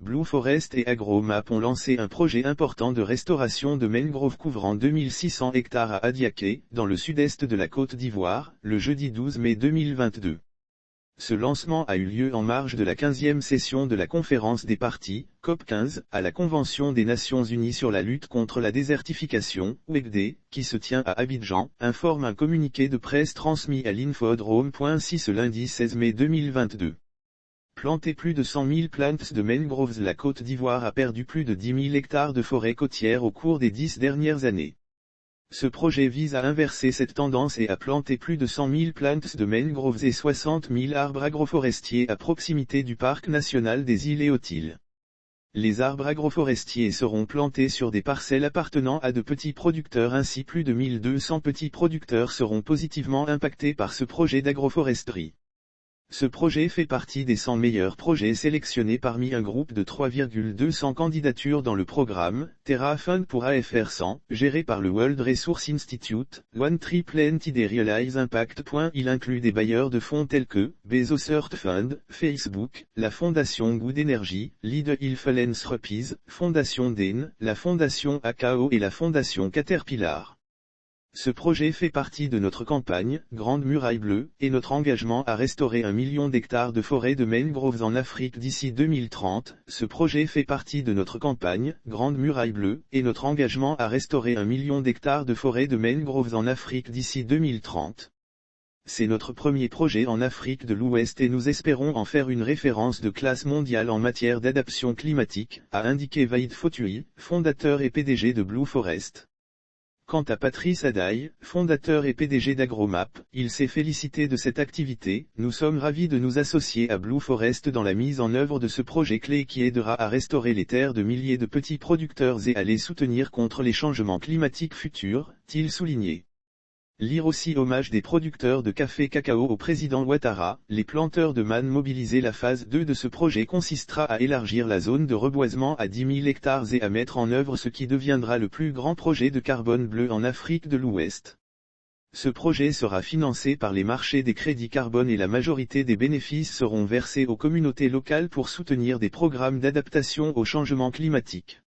Blue Forest et AgroMap ont lancé un projet important de restauration de mangroves couvrant 2600 hectares à Adiaké, dans le sud-est de la Côte d'Ivoire, le jeudi 12 mai 2022. Ce lancement a eu lieu en marge de la 15e session de la conférence des parties, COP15, à la Convention des Nations Unies sur la lutte contre la désertification, UECD, qui se tient à Abidjan, informe un communiqué de presse transmis à l'infodrome.si ce lundi 16 mai 2022. Planter plus de 100 000 plantes de mangroves. La Côte d'Ivoire a perdu plus de 10 000 hectares de forêt côtière au cours des 10 dernières années. Ce projet vise à inverser cette tendance et à planter plus de 100 000 plantes de mangroves et 60 000 arbres agroforestiers à proximité du parc national des îles Éothiles. Les arbres agroforestiers seront plantés sur des parcelles appartenant à de petits producteurs. Ainsi, plus de 1200 petits producteurs seront positivement impactés par ce projet d'agroforesterie. Ce projet fait partie des 100 meilleurs projets sélectionnés parmi un groupe de 3,200 candidatures dans le programme Terra Fund pour AFR 100, géré par le World Resource Institute. One Tree Planted Realize Impact. Il inclut des bailleurs de fonds tels que Bezos Earth Fund, Facebook, la Fondation Good Energy, Lead Hill Philanthropies, Fondation DEN, la Fondation AKO et la Fondation Caterpillar. Ce projet fait partie de notre campagne, Grande Muraille Bleue, et notre engagement à restaurer 1 million d'hectares de forêts de mangroves en Afrique d'ici 2030. Ce projet fait partie de notre campagne, Grande Muraille Bleue, et notre engagement à restaurer 1 million d'hectares de forêts de mangroves en Afrique d'ici 2030. C'est notre premier projet en Afrique de l'Ouest et nous espérons en faire une référence de classe mondiale en matière d'adaptation climatique, a indiqué Vaïd Fotui, fondateur et PDG de Blue Forest. Quant à Patrice Adaille, fondateur et PDG d'AgroMap, il s'est félicité de cette activité. Nous sommes ravis de nous associer à Blue Forest dans la mise en œuvre de ce projet clé qui aidera à restaurer les terres de milliers de petits producteurs et à les soutenir contre les changements climatiques futurs, a-t-il souligné. Lire aussi hommage des producteurs de café cacao au président Ouattara. Les planteurs de manne mobilisés. La phase 2 de ce projet consistera à élargir la zone de reboisement à 10 000 hectares et à mettre en œuvre ce qui deviendra le plus grand projet de carbone bleu en Afrique de l'Ouest. Ce projet sera financé par les marchés des crédits carbone et la majorité des bénéfices seront versés aux communautés locales pour soutenir des programmes d'adaptation au changement climatique.